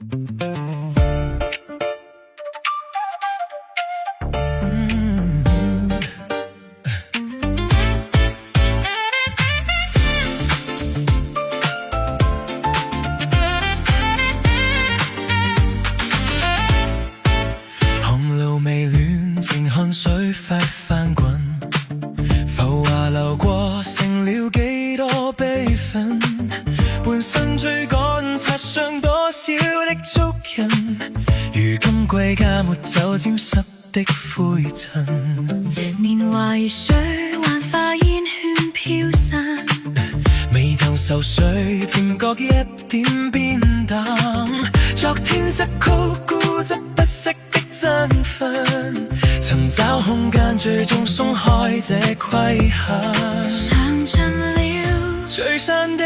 紅爐未暖，靜看水快翻滾，浮華流過，成了幾多悲憤。半生追趕，擦上多少的足印，如今歸家沒酒沾濕的灰塵。年華如水，幻化煙圈飄散，眉頭愁緒，漸覺一點變淡。昨天則曲固執不息的爭分，尋找空間，最終鬆開這規限。嘗盡了聚散的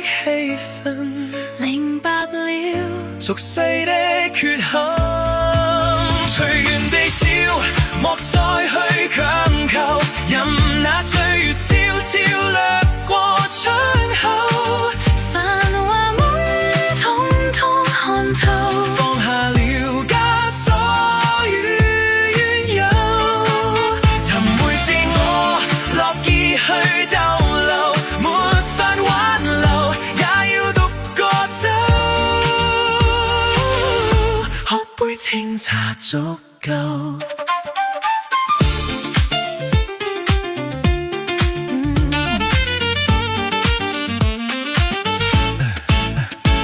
氣氛，明白了俗世的缺陷。隨緣地笑，莫再去強求，任那歲月悄悄掠過窗口。繁華滿統統看透，放下了枷鎖與怨尤，尋回自我，樂意去逗留，沒法挽留，也要獨個走。喝杯清茶足夠。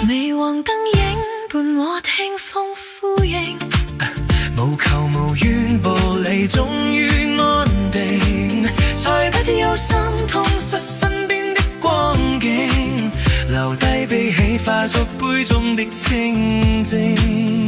微黃燈影伴我聽風呼應，無求無怨，步履終於安定，才不憂心痛失身邊的光景，留低悲喜化作杯中的清靜。